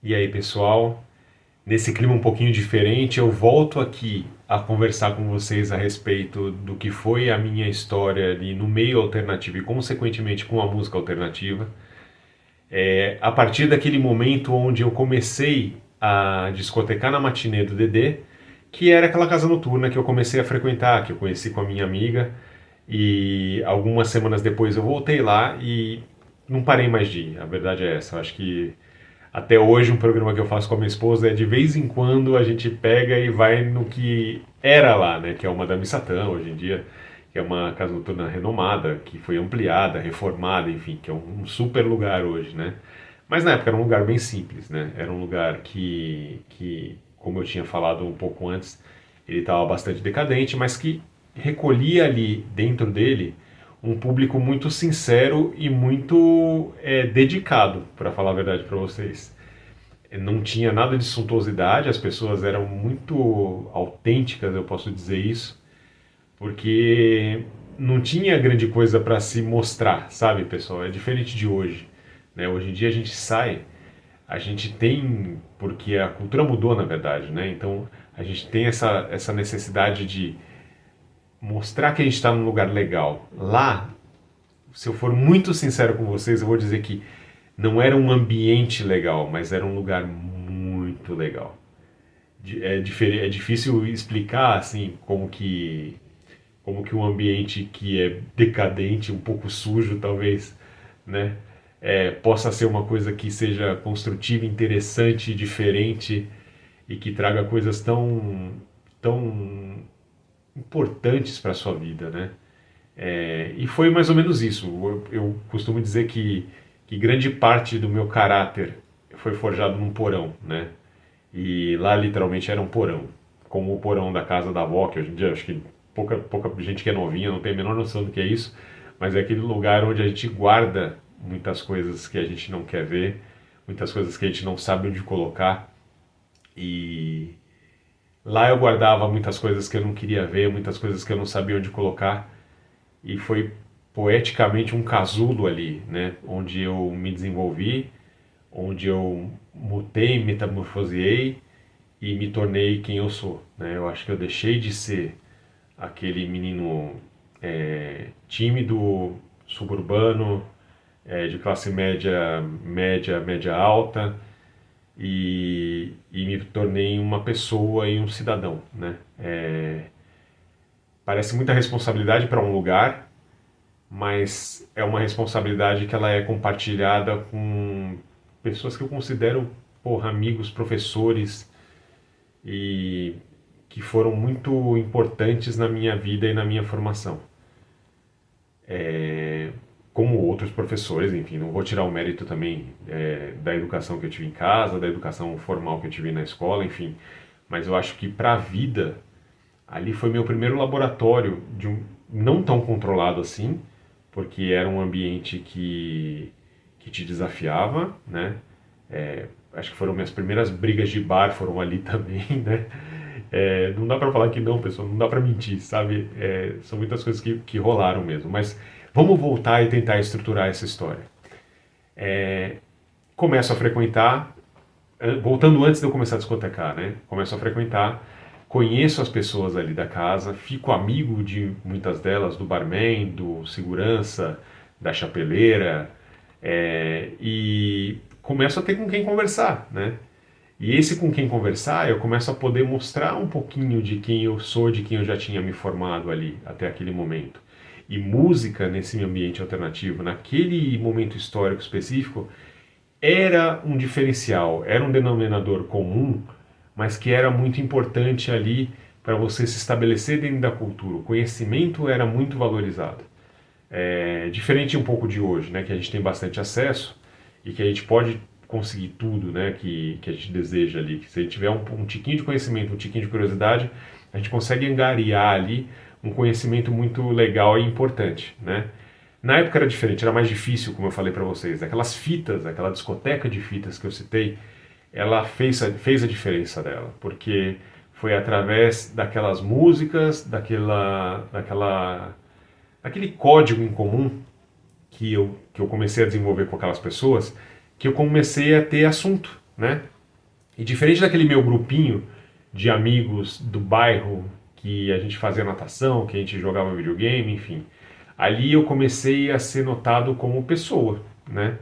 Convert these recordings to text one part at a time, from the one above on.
E aí, pessoal? Nesse clima um pouquinho diferente, eu volto aqui a conversar com vocês a respeito do que foi a minha história ali no meio alternativo e, consequentemente, com a música alternativa. A partir daquele momento onde eu comecei a discotecar na matinê do Dedê, que era aquela casa noturna que eu comecei a frequentar, que eu conheci com a minha amiga, e algumas semanas depois eu voltei lá e não parei mais de ir. A verdade é essa. Eu acho que até hoje, um programa que eu faço com a minha esposa é de vez em quando a gente pega e vai no que era lá, né? Que é o Madame Satã, hoje em dia, que é uma casa noturna renomada, que foi ampliada, reformada, enfim, que é um super lugar hoje, né? Mas na época era um lugar bem simples, né? Era um lugar que como eu tinha falado um pouco antes, ele estava bastante decadente, mas que recolhia ali dentro dele um público muito sincero e muito dedicado, para falar a verdade para vocês. Não tinha nada de suntuosidade, as pessoas eram muito autênticas, eu posso dizer isso, porque não tinha grande coisa para se mostrar, sabe, pessoal? É diferente de hoje, né? Hoje em dia a gente sai, a gente tem, porque a cultura mudou na verdade, né? Então a gente tem essa necessidade de mostrar que a gente está num lugar legal. Lá, se eu for muito sincero com vocês, eu vou dizer que não era um ambiente legal, mas era um lugar muito legal. É difícil explicar assim como que um ambiente que é decadente, um pouco sujo talvez, né, possa ser uma coisa que seja construtiva, interessante, diferente e que traga coisas tão importantes para a sua vida, né? E foi mais ou menos isso. Eu costumo dizer que grande parte do meu caráter foi forjado num porão, né? E lá literalmente era um porão, como o porão da casa da avó, que hoje em dia acho que pouca gente que é novinha não tem a menor noção do que é isso, mas é aquele lugar onde a gente guarda muitas coisas que a gente não quer ver, muitas coisas que a gente não sabe onde colocar. E lá eu guardava muitas coisas que eu não queria ver, muitas coisas que eu não sabia onde colocar. E foi poeticamente um casulo ali, né? Onde eu me desenvolvi, onde eu mutei, metamorfoseei e me tornei quem eu sou, né? Eu acho que eu deixei de ser aquele menino tímido, suburbano, de classe média alta e me tornei uma pessoa e um cidadão, né? Parece muita responsabilidade para um lugar, mas é uma responsabilidade que ela é compartilhada com pessoas que eu considero, porra, amigos, professores e que foram muito importantes na minha vida e na minha formação. Como outros professores, enfim, não vou tirar o mérito também da educação que eu tive em casa, da educação formal que eu tive na escola, enfim, mas eu acho que para a vida ali foi meu primeiro laboratório de não tão controlado assim, porque era um ambiente que te desafiava, né? Acho que foram minhas primeiras brigas de bar foram ali também, né? Não dá pra falar que não, pessoal, não dá pra mentir, sabe? São muitas coisas que rolaram mesmo, mas vamos voltar e tentar estruturar essa história. Começo a frequentar, voltando antes de eu começar a discotecar, né? Começo a frequentar, conheço as pessoas ali da casa, fico amigo de muitas delas, do barman, do segurança, da chapeleira, e começo a ter com quem conversar, né? E esse com quem conversar, eu começo a poder mostrar um pouquinho de quem eu sou, de quem eu já tinha me formado ali até aquele momento. E música nesse ambiente alternativo, naquele momento histórico específico, era um diferencial, era um denominador comum, mas que era muito importante ali para você se estabelecer dentro da cultura. O conhecimento era muito valorizado. Diferente um pouco de hoje, né, que a gente tem bastante acesso e que a gente pode conseguir tudo, né, que a gente deseja ali. Que se a gente tiver um tiquinho de conhecimento, um tiquinho de curiosidade, a gente consegue angariar ali um conhecimento muito legal e importante, né? Na época era diferente, era mais difícil, como eu falei para vocês. Aquelas fitas, aquela discoteca de fitas que eu citei, ela fez a diferença dela, porque foi através daquelas músicas, daquele código em comum que eu comecei a desenvolver com aquelas pessoas, que eu comecei a ter assunto, né? E diferente daquele meu grupinho de amigos do bairro que a gente fazia natação, que a gente jogava videogame, enfim, ali eu comecei a ser notado como pessoa, né?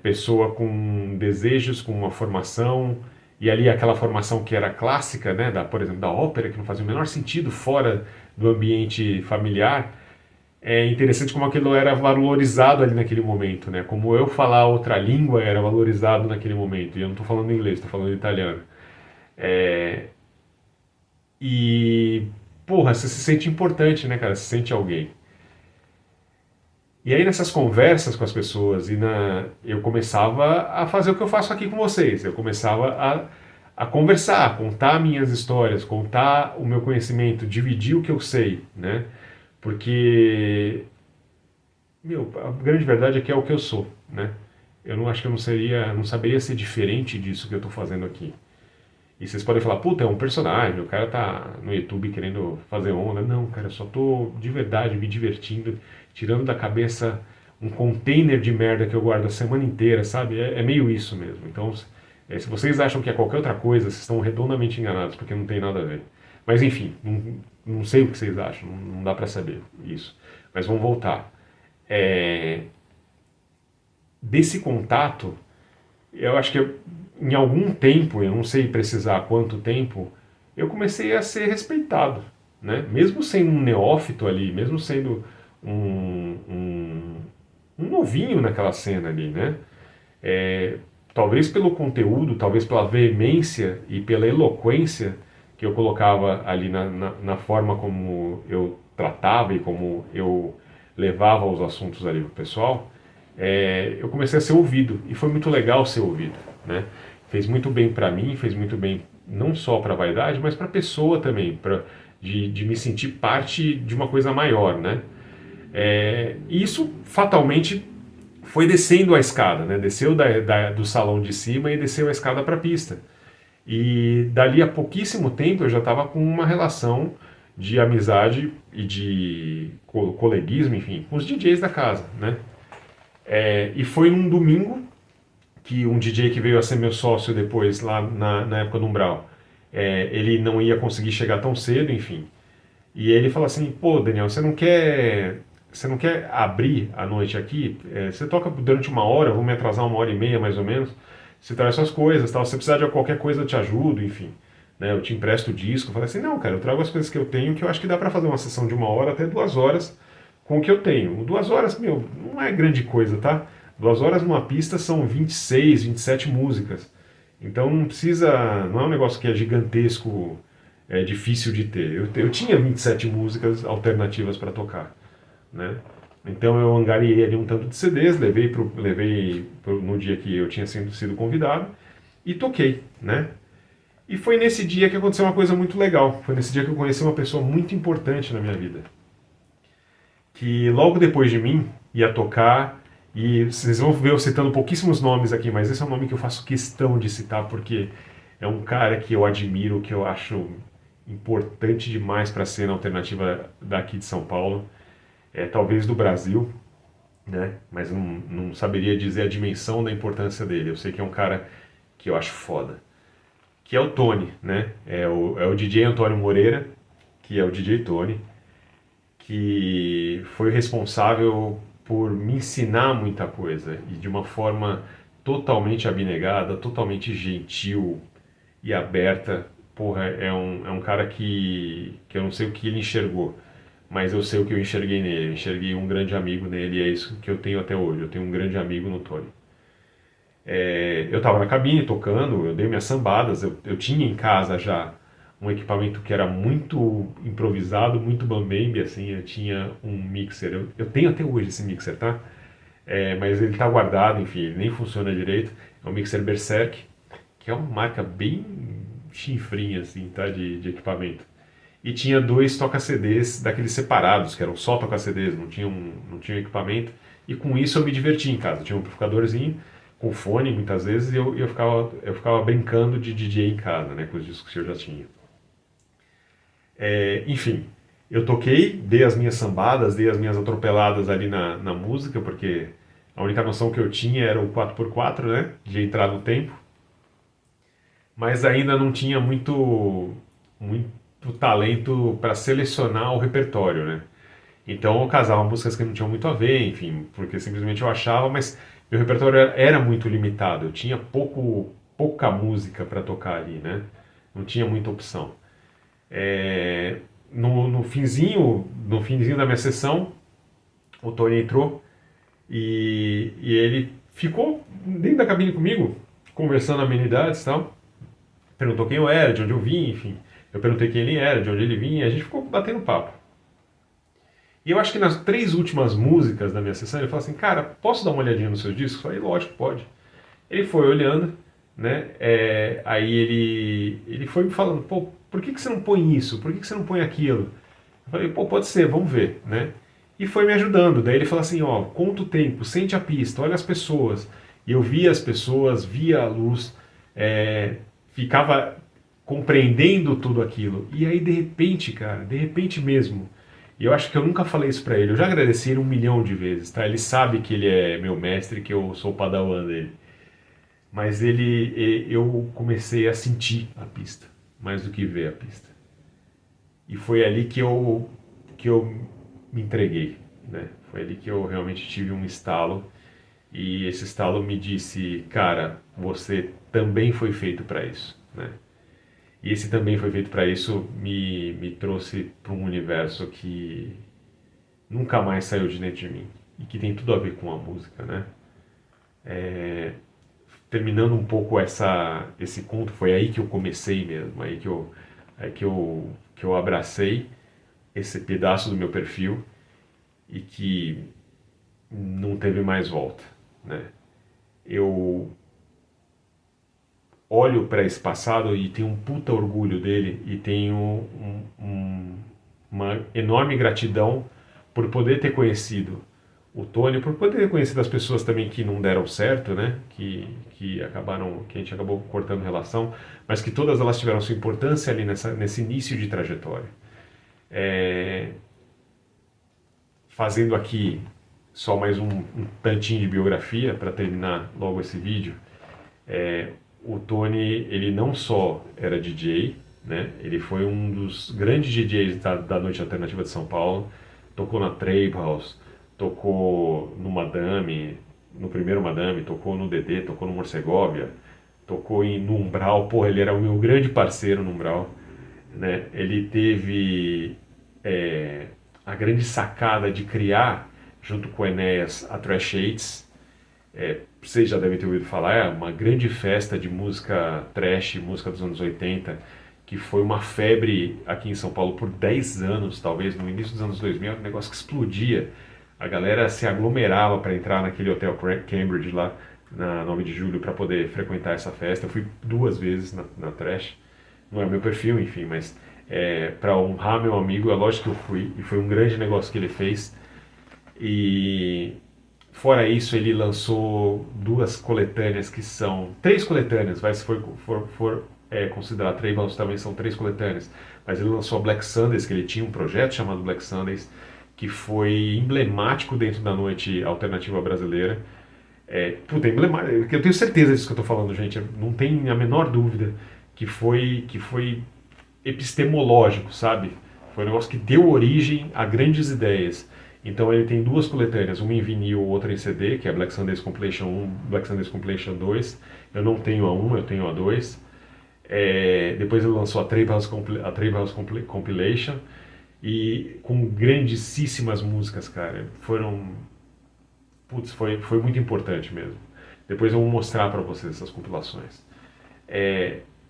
Pessoa com desejos, com uma formação, e ali aquela formação que era clássica, né, por exemplo, da ópera, que não fazia o menor sentido fora do ambiente familiar. É interessante como aquilo era valorizado ali naquele momento, né? Como eu falar outra língua era valorizado naquele momento. E eu não estou falando inglês, estou falando italiano. É, e, porra, você se sente importante, né, cara? Você se sente alguém. E aí nessas conversas com as pessoas, eu começava a fazer o que eu faço aqui com vocês. Eu começava a conversar, a contar minhas histórias, contar o meu conhecimento, dividir o que eu sei, né? Porque, meu, a grande verdade é que é o que eu sou, né? Eu não acho que eu não saberia ser diferente disso que eu estou fazendo aqui. E vocês podem falar, puta, é um personagem, o cara tá no YouTube querendo fazer onda. Não, cara, eu só tô de verdade me divertindo, tirando da cabeça um container de merda que eu guardo a semana inteira, sabe? É meio isso mesmo. Então, se vocês acham que é qualquer outra coisa, vocês estão redondamente enganados, porque não tem nada a ver. Mas enfim, não sei o que vocês acham, não dá pra saber isso. Mas vamos voltar. É, desse contato, eu acho que em algum tempo, eu não sei precisar quanto tempo, eu comecei a ser respeitado, né? Mesmo sendo um neófito ali, mesmo sendo um novinho naquela cena ali, né? É, talvez pelo conteúdo, talvez pela veemência e pela eloquência que eu colocava ali na forma como eu tratava e como eu levava os assuntos ali pro pessoal, eu comecei a ser ouvido e foi muito legal ser ouvido, né? Fez muito bem para mim, fez muito bem não só para a vaidade, mas para a pessoa também, de me sentir parte de uma coisa maior, né? E isso fatalmente foi descendo a escada, né? Desceu do salão de cima e desceu a escada para a pista. E dali a pouquíssimo tempo eu já estava com uma relação de amizade e de coleguismo, enfim, com os DJs da casa, né? E foi num domingo que um DJ que veio a ser meu sócio depois, lá na época do Umbral, ele não ia conseguir chegar tão cedo, enfim. E ele falou assim, pô, Daniel, você não quer abrir a noite aqui? Você toca durante uma hora, eu vou me atrasar 1h30 mais ou menos, você traz suas coisas, tal. Se você precisar de qualquer coisa eu te ajudo, enfim. Né, eu te empresto o disco. Eu falei assim, não, cara, eu trago as coisas que eu tenho, que eu acho que dá pra fazer uma sessão de 1 hora até 2 horas com o que eu tenho. 2 horas, meu, não é grande coisa, tá? 2 horas numa pista são 26, 27 músicas. Então não é um negócio que é gigantesco, é difícil de ter. Eu tinha 27 músicas alternativas para tocar, né? Então eu angariei ali um tanto de CDs, no dia que eu tinha sido convidado e toquei, né? E foi nesse dia que aconteceu uma coisa muito legal. Foi nesse dia que eu conheci uma pessoa muito importante na minha vida, que logo depois de mim ia tocar, e vocês vão ver eu citando pouquíssimos nomes aqui, mas esse é um nome que eu faço questão de citar porque é um cara que eu admiro, que eu acho importante demais para a cena alternativa daqui de São Paulo, talvez do Brasil, né? Mas não saberia dizer a dimensão da importância dele. Eu sei que é um cara que eu acho foda, que é o Tony, né? É o DJ Antônio Moreira, que é o DJ Tony, que foi responsável por me ensinar muita coisa e de uma forma totalmente abnegada, totalmente gentil e aberta. Porra, é um cara que eu não sei o que ele enxergou, mas eu sei o que eu enxerguei nele. Eu enxerguei um grande amigo nele e é isso que eu tenho até hoje. Eu tenho um grande amigo no Tony. Eu estava na cabine tocando, eu dei minhas sambadas, eu tinha em casa já um equipamento que era muito improvisado, muito bambembe, assim, eu tinha um mixer, eu tenho até hoje esse mixer, tá? Mas ele está guardado, enfim, ele nem funciona direito, é um mixer Berserk, que é uma marca bem chinfrinha, assim, tá, de equipamento. E tinha 2 toca-CDs daqueles separados, que eram só toca-CDs, não tinha equipamento, e com isso eu me diverti em casa, tinha um amplificadorzinho, com fone muitas vezes, e eu ficava brincando de DJ em casa, né, com os discos que eu já tinha. Enfim, eu toquei, dei as minhas sambadas, dei as minhas atropeladas ali na música, porque a única noção que eu tinha era o 4x4, né, de entrar no tempo. mas ainda não tinha muito talento para selecionar o repertório, né? Então eu casava músicas que não tinham muito a ver, enfim, porque simplesmente eu achava, mas meu repertório era muito limitado, eu tinha pouca música para tocar ali, né? Não tinha muita opção. É, no finzinho da minha sessão, o Tony entrou e ele ficou dentro da cabine comigo, conversando amenidades e tal. Perguntou quem eu era, de onde eu vim, enfim. Eu perguntei quem ele era, de onde ele vinha, e a gente ficou batendo papo. E eu acho que nas 3 últimas músicas da minha sessão, ele falou assim, cara, posso dar uma olhadinha nos seus discos? Eu falei, lógico, pode. Ele foi olhando, né? Aí ele foi me falando, pô, por que você não põe isso? Por que você não põe aquilo? Eu falei, pô, pode ser, vamos ver, né? E foi me ajudando. Daí ele falou assim, ó, conta o tempo, sente a pista, olha as pessoas. E eu via as pessoas, via a luz, ficava compreendendo tudo aquilo. E aí, de repente, cara, de repente mesmo, e eu acho que eu nunca falei isso pra ele, eu já agradeci ele 1 milhão de vezes, tá? Ele sabe que ele é meu mestre, que eu sou o padawan dele. Mas eu comecei a sentir a pista, mais do que ver a pista. E foi ali que eu me entreguei, né? Foi ali que eu realmente tive um estalo e esse estalo me disse, cara, você também foi feito para isso, né? E esse também foi feito para isso me trouxe para um universo que nunca mais saiu de dentro de mim e que tem tudo a ver com a música, né? Terminando um pouco esse conto, foi aí que eu comecei mesmo, aí que eu abracei esse pedaço do meu perfil e que não teve mais volta, né? Eu olho para esse passado e tenho um puta orgulho dele e tenho uma enorme gratidão por poder ter conhecido o Tony, por poder ter conhecido as pessoas também que não deram certo, né? Que a gente acabou cortando relação, mas que todas elas tiveram sua importância ali nesse início de trajetória. É, Fazendo aqui só mais um tantinho de biografia para terminar logo esse vídeo. O Tony, ele não só era DJ, né? Ele foi um dos grandes DJs da Noite Alternativa de São Paulo, tocou na Treibhaus, tocou no Madame, no primeiro Madame, tocou no DD, tocou no Morsegovia, tocou no Umbral, porra, ele era o meu grande parceiro no Umbral, né? Ele teve a grande sacada de criar, junto com o Enéas, a Trash Aids. Vocês já devem ter ouvido falar, é uma grande festa de música trash, música dos anos 80, que foi uma febre aqui em São Paulo por 10 anos, talvez, no início dos anos 2000, era um negócio que explodia. A galera se aglomerava para entrar naquele hotel Cambridge lá, na 9 de julho, para poder frequentar essa festa. Eu fui 2 vezes na trash, não é meu perfil, enfim, mas para honrar meu amigo, é lógico que eu fui, e foi um grande negócio que ele fez. E fora isso, ele lançou 2 coletâneas que são. 3 coletâneas, vai, se for considerar Treibhaus também são 3 coletâneas. Mas ele lançou a Black Sundays, que ele tinha um projeto chamado Black Sundays, que foi emblemático dentro da noite alternativa brasileira. Puta, emblemático. Eu tenho certeza disso que eu estou falando, gente. Não tem a menor dúvida que foi epistemológico, sabe? Foi um negócio que deu origem a grandes ideias. Então ele tem 2 coletâneas, uma em vinil, outra em CD, que é Black Sundays Compilation 1, Black Sundays Compilation 2. Eu não tenho a 1, eu tenho a 2. Depois ele lançou a Treibhaus Compilation, e com grandíssimas músicas, cara. Foi muito importante mesmo. Depois eu vou mostrar para vocês essas compilações.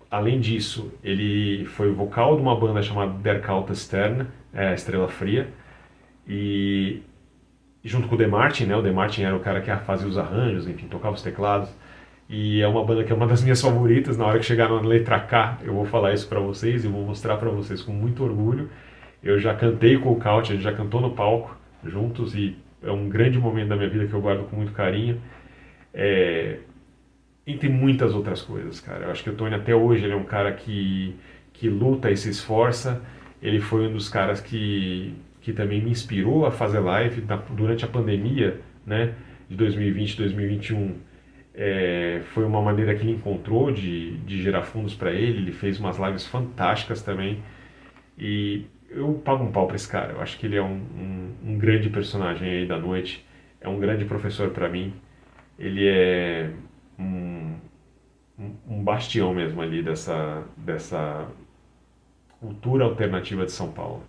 Além disso, ele foi vocal de uma banda chamada Der Kalte Stern, Estrela Fria, e junto com o DeMartin, né? O DeMartin era o cara que fazia os arranjos, enfim, tocava os teclados. E é uma banda que é uma das minhas favoritas. Na hora que chegar na letra K, eu vou falar isso para vocês e vou mostrar para vocês com muito orgulho. Eu já cantei com o Kalte, a gente já cantou no palco juntos e é um grande momento da minha vida que eu guardo com muito carinho. Entre muitas outras coisas, cara. Eu acho que o Tony até hoje ele é um cara que luta e se esforça. Ele foi um dos caras que também me inspirou a fazer live durante a pandemia, né, de 2020 e 2021. Foi uma maneira que ele encontrou de gerar fundos para ele. Ele fez umas lives fantásticas também. E eu pago um pau para esse cara. Eu acho que ele é um grande personagem aí da noite. É um grande professor para mim. Ele é um, um bastião mesmo ali dessa cultura alternativa de São Paulo.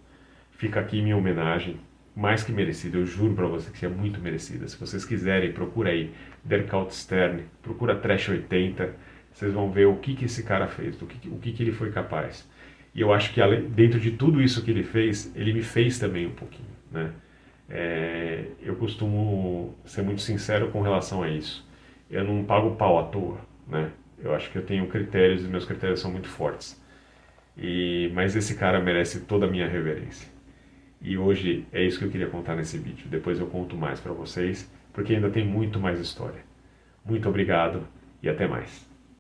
Fica aqui minha homenagem, mais que merecida, eu juro pra você que é muito merecida. Se vocês quiserem, procura aí Der Stern, procura Trash 80, vocês vão ver o que esse cara fez, o que ele foi capaz. E eu acho que dentro de tudo isso que ele fez, ele me fez também um pouquinho, né? Eu costumo ser muito sincero com relação a isso. Eu não pago pau à toa, né? Eu acho que eu tenho critérios e meus critérios são muito fortes. Mas esse cara merece toda a minha reverência. E hoje é isso que eu queria contar nesse vídeo. Depois eu conto mais para vocês, porque ainda tem muito mais história. Muito obrigado e até mais.